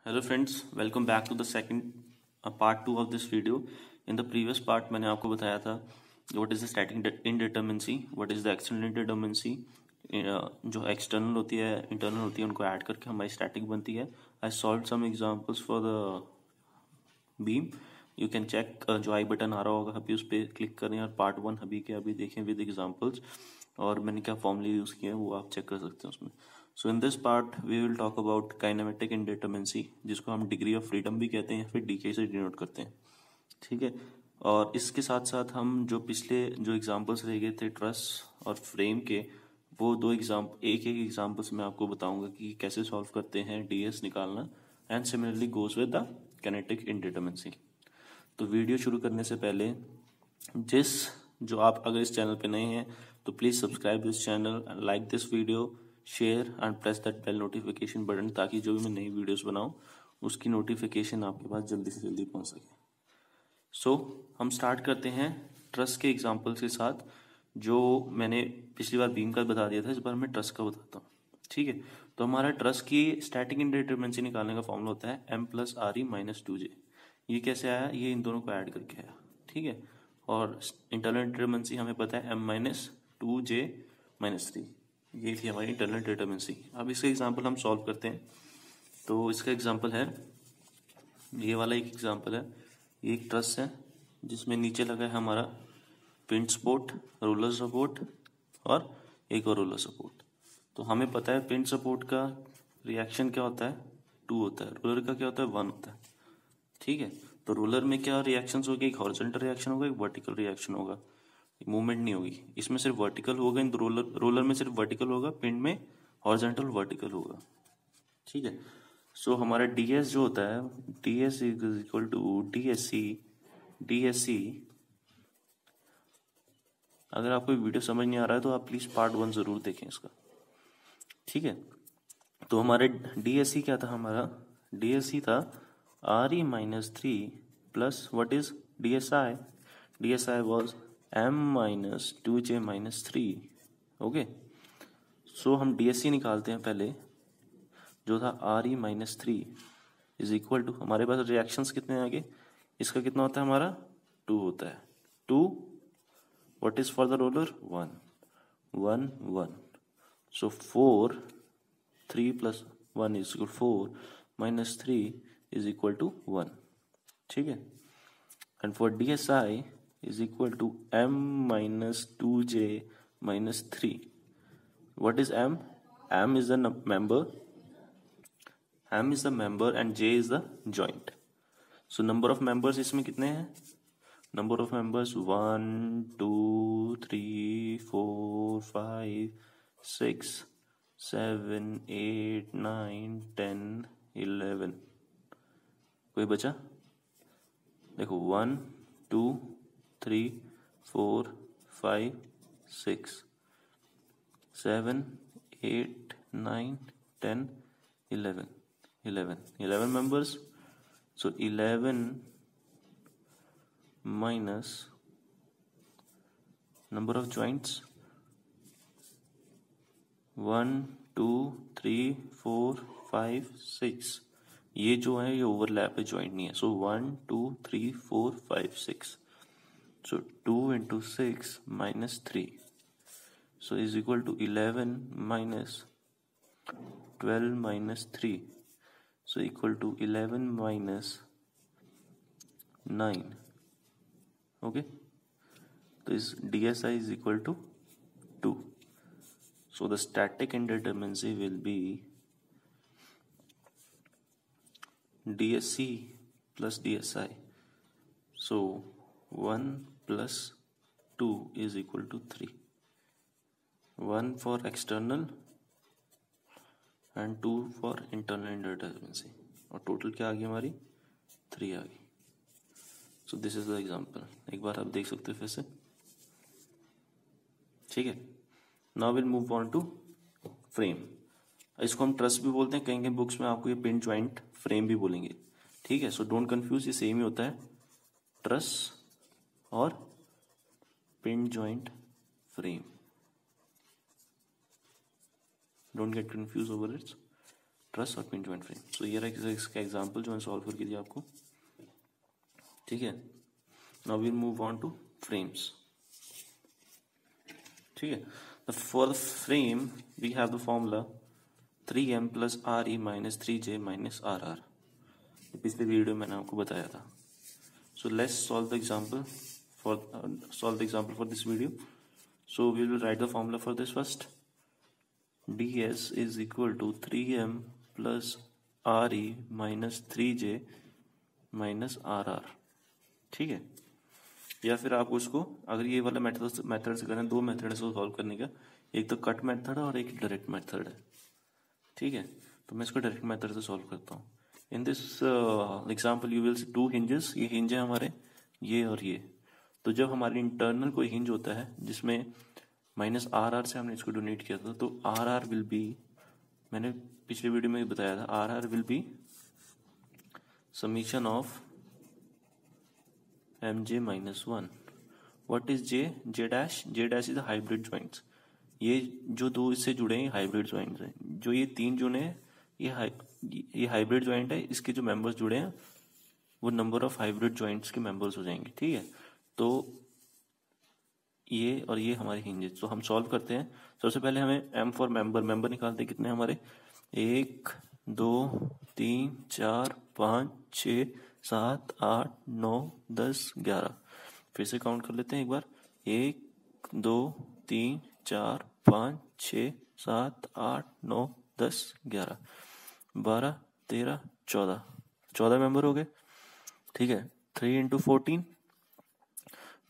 Hello friends, welcome back to the second part 2 of this video. In the previous part मैंने आपको बताया था what is the static indeterminacy, what is the external indeterminacy. जो external होती है internal होती है उनको ऐड करके हमारी स्टैटिक बनती है। I solve some examples for the beam. You can check, जो आई बटन आ रहा होगा अभी उस पर क्लिक करें और पार्ट 1 अभी के अभी देखें विद एग्जांपल्स, और मैंने क्या फॉर्मूले यूज़ किए हैं वो आप चेक कर सकते हैं उसमें। So in this part we will talk about kinematic indeterminacy, जिसको हम डिग्री ऑफ फ्रीडम भी कहते हैं, फिर डीके से डिनोट करते हैं। ठीक है, और इसके साथ साथ हम जो पिछले जो एग्जांपल्स रह गए थे ट्रस और फ्रेम के, वो दो एक एग्जांपल्स मैं आपको बताऊंगा कि कैसे सॉल्व करते हैं डीएस निकालना, and similarly goes with the kinetic indeterminacy. तो वीडियो शुरू करने से पहले जो आप अगर इस चैनल पे नए हैं तो please subscribe this channel, like this video, share and press that bell notification button, ताकि जो भी मैं नई वीडियोस बनाऊं उसकी नोटिफिकेशन आपके पास जल्दी से जल्दी पहुंच सके। सो हम स्टार्ट करते हैं ट्रस के एग्जांपल्स के साथ। जो मैंने पिछली बार बीम का बता दिया था, इस बार मैं ट्रस का बताता हूँ। ठीक है, तो हमारा ट्रस की स्टैटिक इनडिटरमिनेंसी निकालने का फॉर्मूला होता है m+re-2j। ये कैसे आया? ये इन दोनों को ऐड करके आया। ठीक है, और इंटरनल डिटरमिनेंसी हमें पता है m-2j-3। ये थी हमारी इंटरनल डिटरमिनेंसी। अब इसका एग्जांपल हम सॉल्व करते हैं। तो इसका एग्जांपल है, ये वाला एक एग्जांपल है। ये एक ट्रस है जिसमें नीचे लगा है हमारा पिन सपोर्ट, रोलर सपोर्ट और एक और रोलर सपोर्ट। तो हमें पता है पिन सपोर्ट का रिएक्शन क्या होता है, 2 होता है। रोलर का क्या होता है, 1 होता है। ठीक है, तो रोलर में क्या रिएक्शंस होगी, एक हॉरिजॉन्टल रिएक्शन होगा, एक वर्टिकल रिएक्शन होगा। मूवमेंट नहीं होगी, इसमें सिर्फ वर्टिकल होगा। इन रोलर में सिर्फ वर्टिकल होगा, पिन में हॉरिजॉन्टल वर्टिकल होगा। ठीक है, सो हमारा ds जो होता है, ds is equal to dsc। अगर आपको वीडियो समझ नहीं आ रहा है तो आप प्लीज पार्ट 1 जरूर देखें इसका। ठीक है, तो हमारे dsc क्या था, हमारा dsc था re-3 plus what is dsi was m-2j-3। Okay, so हम dsc निकालते हैं पहले, जो था re-3 इज इक्वल टू, हमारे पास रिएक्शंस कितने हैं आगे, इसका कितना होता है हमारा 2 होता है। 2 what is for the roller 1 1 1, so 4 3 plus 1 is equal 4 minus 3 is equal to 1। ठीक है, and for dsi is equal to m-2j-3। What is m? m is the member and j is the joint. So number of members इसमें कितने हैं? Number of members 1 2 3 4 5 6 7 8 9 10 11। कोई बचा? देखो 1 2 3 4 5 6 7 8 9 10 11 11 members. So 11 minus number of joints 1 2 3 4 5 6, ये जो है ये ओवरलैप है, ज्वाइंट नहीं है। सो 1 2 3 4 5 6, सो 2 into 6 minus 3, so is equal to 11 minus 12 minus 3, so equal to 11 minus 9। Okay, तो इस dsi is equal to 2. So the static indeterminacy will be dsc plus dsi. So 1 plus 2 is equal to 3. 1 for external and 2 for internal indeterminacy, और total क्या आ गई हमारी 3 आ गई। सो this is the example, एक बार आप देख सकते हो फिर से। ठीक है, now will move on to frame. इसको हम ट्रस भी बोलते हैं, कहीं बुक्स में आपको ये पिन ज्वाइंट फ्रेम भी बोलेंगे। ठीक है, सो डोंट कंफ्यूज, ये सेम ही होता है, ट्रस और pin joint frame. Don't get confuse over it's. Truss और पिन जॉइंट फ्रेम। सो ये रहा इसका एग्जांपल जो मैं सॉल्व करके दिया आपको, ठीक है। Now we move on to frames, ठीक है। For the frame we have the formula 3m plus RE minus 3J minus RR। पिछले वीडियो मैंने आपको बताया था। So let's solve the example for this video. So we will write the formula for this first. ds is equal to 3m plus RE minus 3J minus RR, ठीक है। या फिर आप उसको, अगर ये वाला मेथड से करें, दो मेथड है सॉल्व करने का, एक तो कट मेथड है और एक डायरेक्ट मेथड है, ठीक है। तो मैं इसको डायरेक्ट मेथड से सॉल्व करता हूँ। In this example you will see two hinges, ये हिंज है हमारे, ये और ये। तो जब हमारे इंटरनल कोई हिंज होता है जिसमें माइनस RR से हमने इसको डोनेट किया था, तो RR विल बी, मैंने पिछले वीडियो में बताया था, RR will be summation of mj minus 1। What is j? j dash is hybrid joints. ये जो दो इससे जुड़े हैं हाइब्रिड ज्वाइंट्स हैं। जो ये तीन जुड़े हैं ये हाइब्रिड ज्वाइंट है। इसके जो मेंबर्स जुड़े हैं वो नंबर ऑफ हाइब्रिड ज्वाइंट्स के मेंबर्स हो जाएंगे, ठीक है। तो ये और ये हमारे हिंजेस। तो हम सॉल्व करते हैं। सबसे पहले हमें m फॉर मेंबर निकालते हैं। कितने हमारे? 1 2 3 4 5 6 7 8 9 10 11। फिर से काउंट कर लेते हैं एक बार। 1 2 3 4 5 6 7 8 9 10 11 12 13 14 मेंबर हो गए, ठीक है। 3 इंटू 14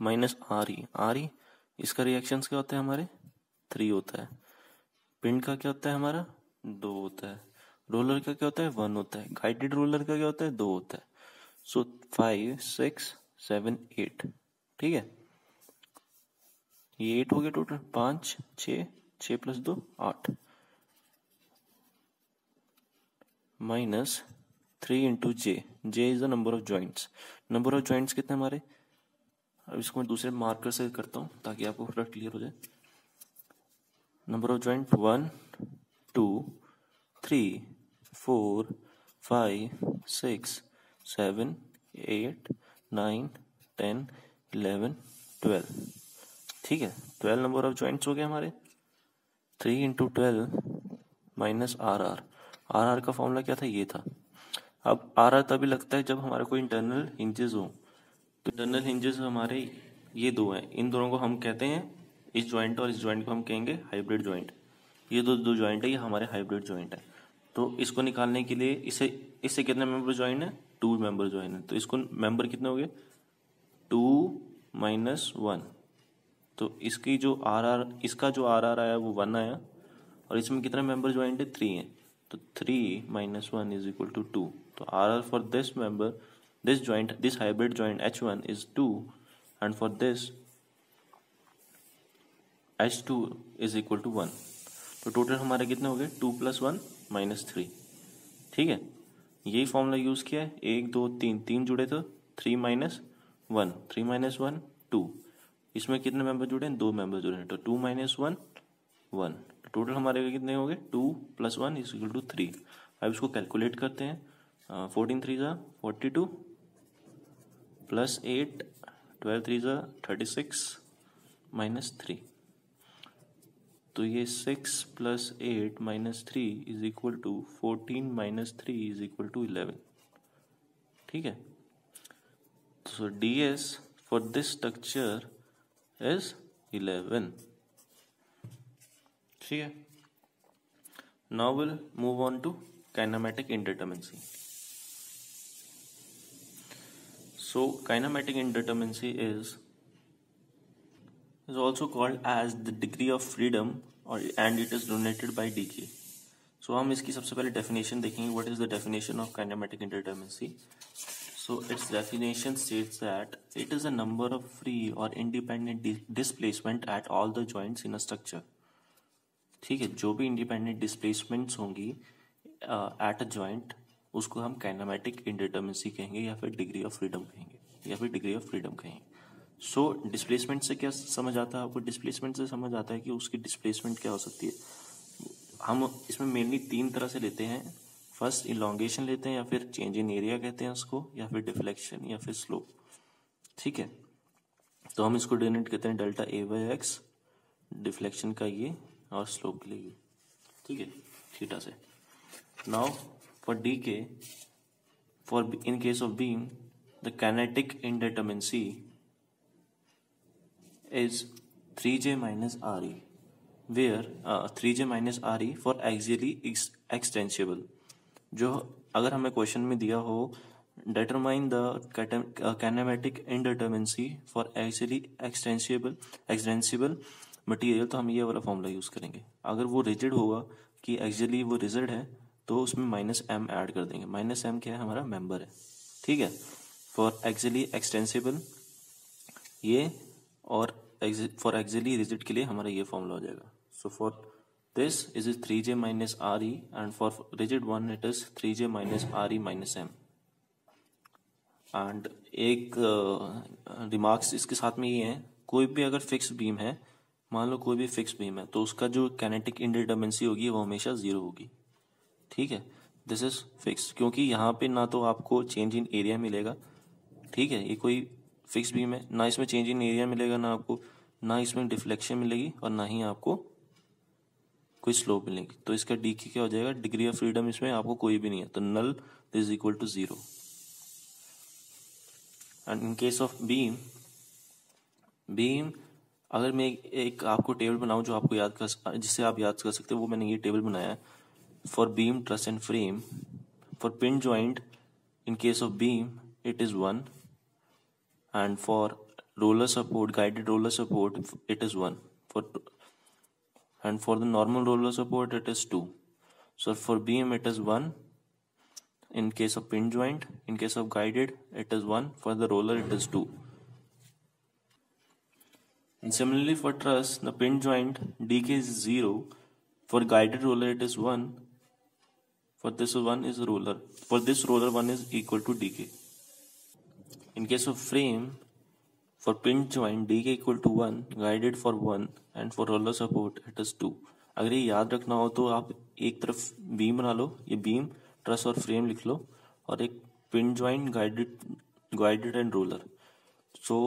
माइनस RE इसका रिएक्शंस क्या होता है हमारे? 3 होता है। पिन का क्या होता है हमारा? 2 होता है। रोलर का क्या होता है? 1 होता है। गाइडेड रोलर का क्या होता है? 2 होता है। सो 5 6 7 8, ठीक है। ये 8 हो गया total. 5 6 plus 2 8 minus 3 into J is the number of joints. Number of joints कितने हमारे? अब इसको मैं दूसरे मार्कर से करता हूँ ताकि आपको थोड़ा क्लियर हो जाए। नंबर ऑफ ज्वाइंट 1 2 3 4 5 6 7 8 9 10 11 12, ठीक है। 12 नंबर ऑफ ज्वाइंट्स हो गए हमारे। 3 इंटू 12 माइनस RR का फॉर्मूला क्या था? ये था। अब RR तभी लगता है जब हमारा कोई इंटरनल हिंजेस हो। तो इंटरनल हिंजेस हमारे ये दो हैं। इन दोनों को हम कहते हैं, इस ज्वाइंट और इस ज्वाइंट को हम कहेंगे हाइब्रिड ज्वाइंट। ये दो ज्वाइंट है, ये हमारे हाइब्रिड ज्वाइंट है। तो इसको निकालने के लिए इससे कितने मेंबर ज्वाइन है? 2 मेंबर ज्वाइन है। तो इसको मेंबर कितने हो गए? 2 माइनस 1। तो इसकी जो इसका जो RR आया वो 1 आया, और इसमें कितने मेंबर ज्वाइंट है? 3 है। तो 3 माइनस 1 इज इक्वल टू 2। तो RR for this member, this hybrid joint H1 is 2, and for this H2 is equal to 1। तो टोटल हमारे कितने हो गए? 2 प्लस 1 माइनस 3, ठीक है। यही फॉर्मूला यूज किया है। 1 2 3 जुड़े तो 3 माइनस 1 2। इसमें कितने मेंबर जुड़े हैं? 2 मेंबर जुड़े हैं। तो 2 माइनस 1 1। टोटल हमारे कितने हो गए? 2 प्लस 1 इज इक्वल टू 3। अब इसको कैलकुलेट करते हैं। 14 3 जा 42 प्लस 8 12 3 जा 36 माइनस 3। तो ये 6 plus 8 minus 3 is equal to 14 minus 3 is equal to 11, ठीक है। So DS for this structure is 11, ठीक है। Now will move on to kinematic indeterminacy. So kinematic indeterminacy is also called as the degree of freedom and it is denoted by dk. So हम इसकी सबसे पहले definition देखेंगे. What is the definition of kinematic indeterminacy? So its definition states that it is a number of free or independent displacement at all the joints in a structure. ठीक है, जो भी independent displacements होंगी at a joint उसको हम kinematic इंडिटरमिनेंसी कहेंगे, या फिर डिग्री ऑफ फ्रीडम कहेंगे, सो डिस्प्लेसमेंट से क्या समझ आता है आपको? डिस्प्लेसमेंट से समझ आता है कि उसकी डिस्प्लेसमेंट क्या हो सकती है। हम इसमें मेनली 3 तरह से लेते हैं फर्स्ट इलोंगेशन लेते हैं या फिर चेंज इन एरिया कहते हैं उसको, या फिर डिफ्लेक्शन या फिर स्लोप। ठीक है, तो हम इसको डिनोट कहते हैं delta A by x, deflection का ये और स्लोप के लिए ये। ठीक है, थीटा से। Now for D K, for in case of beam the kinetic indeterminacy is 3j minus RE, where 3j minus RE for axially extensible। जो अगर हमें क्वेश्चन में दिया हो determine the kinematic indeterminacy for axially extensible material, तो हम ये वाला फॉर्मूला यूज करेंगे। अगर वो रिजिड होगा कि एक्सियली वो रिजिड है तो उसमें -m ऐड कर देंगे। -m क्या है, हमारा मेंबर है। ठीक है, फॉर एक्सियली एक्सटेंसिबल ये, और फॉर एक्सियली रिजिड के लिए हमारा ये फॉर्मूला हो जाएगा। So for this is 3j minus RE and for rigid one it is 3j minus RE minus m। And एक रिमार्क्स इसके साथ में ये है, कोई भी अगर फिक्स बीम है, मान लो कोई भी फिक्स बीम है, तो उसका जो काइनेटिक इंडिटरमिनेंसी होगी वो हमेशा 0 होगी। ठीक है, दिस इज फिक्स, क्योंकि यहाँ पे ना तो आपको चेंज इन एरिया मिलेगा। ठीक है, ये कोई फिक्स बीम है, ना इसमें चेंज इन एरिया मिलेगा, ना आपको, ना इसमें डिफ्लेक्शन मिलेगी, और ना ही आपको कोई स्लोप मिलेगी। तो इसका डी की क्या हो जाएगा, डिग्री ऑफ फ्रीडम इसमें आपको कोई भी नहीं है, तो null is equal to 0। And in case of beam, अगर मैं एक आपको टेबल बनाऊं जो आपको जिससे आप याद कर सकते हो, वो मैंने ये टेबल बनाया है। For beam truss and frame, for pin joint in case of beam it is 1, and for roller support, guided roller support it is 1, and for the normal roller support it is 2. So for beam it is 1 in case of pin joint, in case of guided it is 1, for the roller it is 2. And similarly for truss, the pin joint dk is 0, for guided roller it is 1, for this 1 is roller, for this roller 1 is equal to dk. In case of frame, for pin joint dk equal to 1, guided for 1, and for roller support it is 2. अगर ये याद रखना हो तो आप एक तरफ beam बना लो, ये बीम ट्रस और फ्रेम लिख लो, और एक pin joint guided and roller. So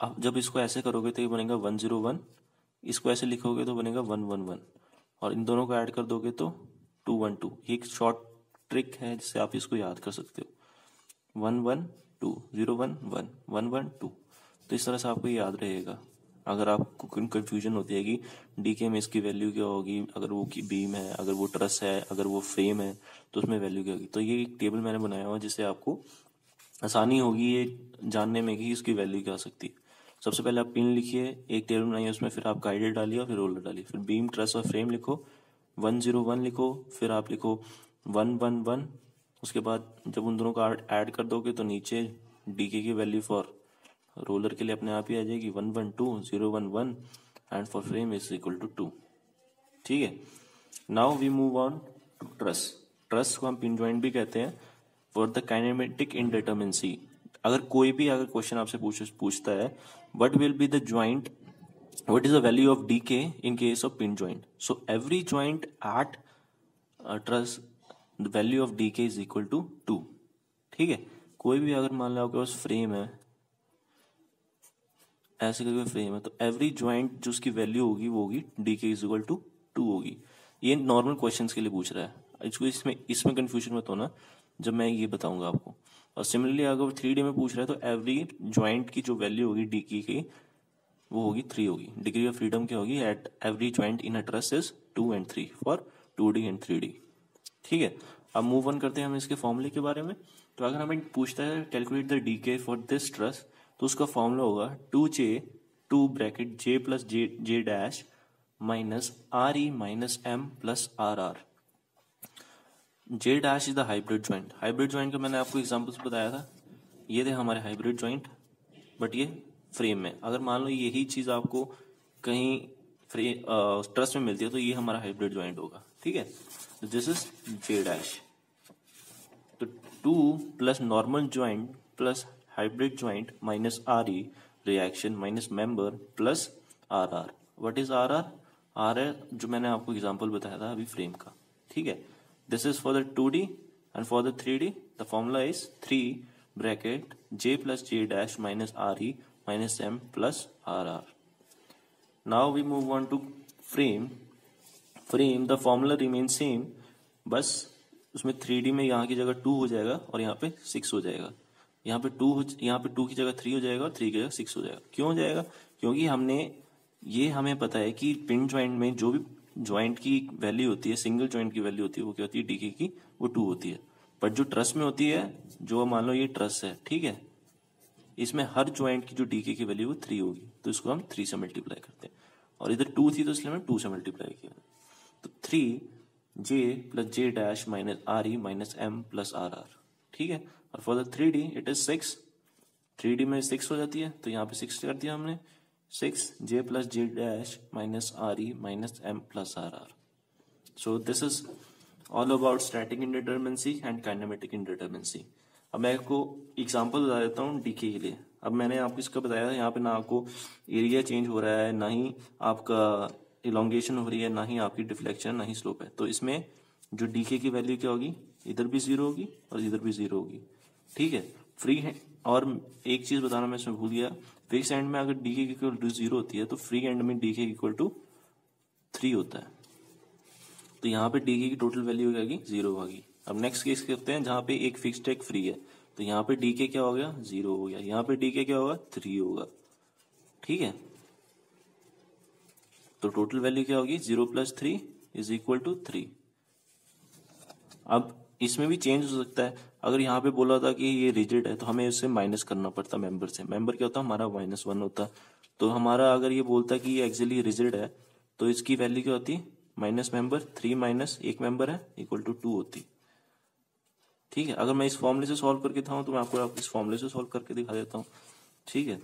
आप जब इसको ऐसे करोगे तो ये बनेगा 101, इसको ऐसे लिखोगे तो बनेगा 111, और इन दोनों को ऐड कर दोगे तो 212। ये एक शॉर्ट ट्रिक है जिससे आप इसको याद कर सकते हो। 112 011 112, तो इस तरह से आपको याद रहेगा। अगर आपको कंफ्यूजन होती है कि डीके में इसकी वैल्यू क्या होगी, अगर वो की बीम है, अगर वो ट्रस है, अगर वो फ्रेम है, तो उसमें वैल्यू क्या होगी, तो ये एक टेबल मैंने बनाया हुआ जिससे आपको आसानी होगी ये जानने में कि इसकी वैल्यू क्या हो सकती है। सबसे पहले आप पिन लिखिए, एक टेबल बनाइए, उसमें फिर आप गाइडेड डालिए और फिर रोलर डालिए, फिर बीम ट्रस और फ्रेम लिखो, 101 लिखो, फिर आप लिखो 111। उसके बाद जब उन दोनों को ऐड कर दोगे तो नीचे डीके की वैल्यू फॉर रोलर के लिए अपने आप ही आ जाएगी 112 011, and for frame is equal to 2। ठीक है, now we move on to truss. Truss को हम पिन जॉइंट भी कहते हैं। फॉर द काइनेमेटिक इंडिटरमिनेंसी, अगर कोई भी अगर क्वेश्चन आपसे पूछता है what will be the joint, what is the value of dk in case of pin joint, so every joint at truss the value of dk is equal to 2। ठीक है, कोई भी अगर मान लो आपके पास फ्रेम है, ऐसे करके फ्रेम है, तो एवरी ज्वाइंट जो उसकी वैल्यू होगी वो होगी dk इज इक्वल टू 2 होगी। ये नॉर्मल क्वेश्चंस के लिए पूछ रहा है, इसको इसमें कंफ्यूजन मत होना जब मैं ये बताऊंगा आपको। और सिमिलरली अगर 3D में पूछ रहा है तो एवरी ज्वाइंट की जो वैल्यू होगी dk की वो होगी 3 होगी। डिग्री ऑफ फ्रीडम क्या होगी at every joint in a truss is 2 and 3 for 2D and 3D। ठीक है, अब मूव ऑन करते हैं हम इसके फॉर्मूले के बारे में। तो अगर हमें पूछता है calculate the DK for this truss, तो उसका फॉर्मूला होगा 2j 2 bracket j plus J dash minus RE minus m plus RR। J dash is the hybrid joint. Hybrid joint का मैंने आपको एग्जांपल्स बताया था, ये थे हमारे हाइब्रिड ज्वाइंट, बट ये फ्रेम में। अगर मान लो यही चीज आपको कहीं ट्रस में मिलती है तो ये हमारा हाइब्रिड ज्वाइंट होगा। ठीक है, दिस इज जे डैश। तो 2 plus normal joint plus hybrid joint minus RE reaction minus member plus RR। What is RR? RR जो मैंने आपको एग्जांपल बताया था अभी फ्रेम का। ठीक है, this is for the 2D and for the 3D the formula is 3 bracket j plus j dash minus re minus m plus rr. Now we move on to frame. The formula remains same, बस उसमें 3D में यहाँ की जगह 2 हो जाएगा और यहाँ पे 6 हो जाएगा, यहाँ पे 2 की जगह 3 हो जाएगा और 3 की जगह 6 हो जाएगा। क्यों हो जाएगा? क्योंकि हमें पता है कि पिन ज्वाइंट में जो भी ज्वाइंट की वैल्यू होती है, सिंगल ज्वाइंट की वैल्यू होती है, वो क्या होती है, डीके की, वो 2 होती है। बट जो ट्रस में होती है, जो मान लो ये ट्रस है, ठीक है, इसमें हर ज्वाइंट की जो डीके की वैल्यू वो 3 होगी, तो इसको हम 3 से मल्टीप्लाई करते हैं। और इधर 2 थी तो इसलिए हमने 2 से मल्टीप्लाई किया। तो 3 J plus J dash minus R E minus M plus R R, ठीक है। और for the 3D it is 6, 3D में 6 हो जाती है, तो यहाँ पे 6 कर दिया हमने, 6 J plus J dash minus R E minus M plus R R. So this is all about static indeterminacy and kinematic indeterminacy. अब मैं आपको एग्जांपल बता देता हूँ डीके के लिए। अब मैंने आपको इसका बताया था, यहाँ पे ना आपको एरिया चेंज हो रहा है, ना ही आपका इलोंगेशन हो रही है, ना ही आपकी डिफ्लेक्शन, ना ही स्लोप है। तो इसमें जो डीके की वैल्यू क्या होगी, इधर भी 0 होगी और इधर भी 0 होगी, ठीक है। फ्री हैंड, और एक चीज बताना मैं इसमें भूल गया, फिक्स एंड में अगर डीके इक्वल टू 0 होती है तो फ्री एंड में डीके इक्वल टू 3 होता है। तो यहाँ पे डीके की टोटल वैल्यू हो जाएगी 0 होगी। अब नेक्स्ट केस करते हैं जहां पे एक फिक्स्ड एक फ्री है, तो यहाँ पे डीके क्या हो गया, 0 हो गया, यहाँ पे डीके क्या होगा, 3 होगा, ठीक है। तो टोटल वैल्यू क्या होगी, 0 प्लस 3 इज इक्वल टू 3। अब इसमें भी चेंज हो सकता है। अगर यहाँ पे बोला था कि ये रिजिड है तो हमें इससे माइनस करना पड़ता मेंबर से। मेंबर क्या होता है हमारा, -1 होता। तो हमारा अगर ये बोलता कि ये एक्चुअली रिजिड है तो इसकी वैल्यू क्या होती, माइनस मेंबर, 3 माइनस एक मेंबर है इक्वल टू 2 होती, ठीक है। अगर मैं इस फॉर्मूले से सॉल्व करके था तो मैं आपको इस फॉर्मूले से सॉल्व करके दिखा देता हूँ, ठीक है।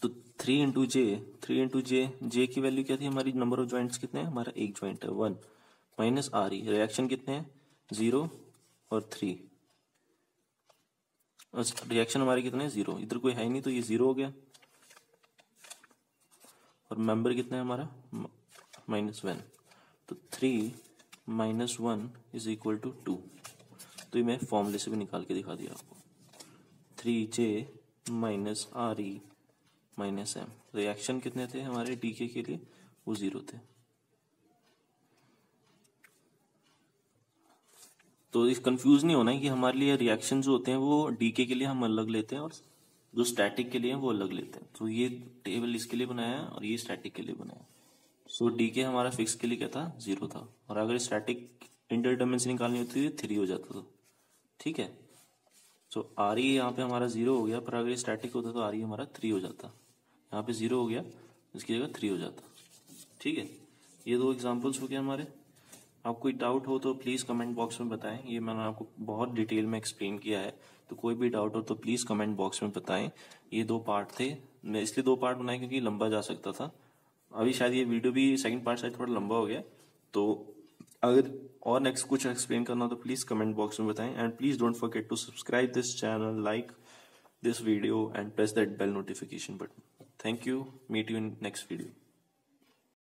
तो 3 इंटू जे, जे की वैल्यू क्या थी हमारी, नंबर ऑफ ज्वाइंट्स कितने हैं, हमारा एक ज्वाइंट है 1, माइनस आर ई, रिएक्शन कितने हैं 0 और 3, रिएक्शन हमारे कितने हैं 0, इधर कोई है नहीं तो ये 0 हो गया। और मेंबर कितना है हमारा, -1, तो 3 माइनस 1 इज इक्वल टू 2। तो ये मैं फॉर्मूले से भी निकाल के दिखा दिया आपको, 3J minus R E minus M, reaction कितने थे हमारे डीके के लिए, वो 0 थे। तो इस कंफ्यूज नहीं होना है कि हमारे लिए रिएक्शन जो होते हैं वो डीके के लिए हम अलग लेते हैं और जो स्टैटिक के लिए वो अलग लेते हैं। तो ये टेबल इसके लिए बनाया है और ये स्टैटिक के लिए बनाया है। सो डीके हमारा फिक्स के लिए क्या था, 0 था, और अगर स्टैटिक इंडिटरमिनेंसी निकालनी होती है 3 हो जाता था, ठीक है। सो आर ई यहाँ पे हमारा 0 हो गया, पर अगर स्टैटिक होता तो आर ई हमारा 3 हो जाता, यहाँ पे 0 हो गया, इसकी जगह 3 हो जाता, ठीक है। ये 2 एग्जांपल्स हो गए हमारे। आपको कोई डाउट हो तो प्लीज़ कमेंट बॉक्स में बताएं, ये मैंने आपको बहुत डिटेल में एक्सप्लेन किया है, तो कोई भी डाउट हो तो प्लीज़ कमेंट बॉक्स में बताएं। ये 2 पार्ट थे, मैं इसलिए 2 पार्ट बनाए क्योंकि लंबा जा सकता था। अभी शायद ये वीडियो भी सेकंड पार्ट शायद थोड़ा लंबा हो गया, तो अगर और नेक्स्ट कुछ एक्सप्लेन करना हो तो प्लीज़ कमेंट बॉक्स में बताएं। And please don't forget to subscribe this channel, like this video and press that bell notification button. Thank you. Meet you in next video.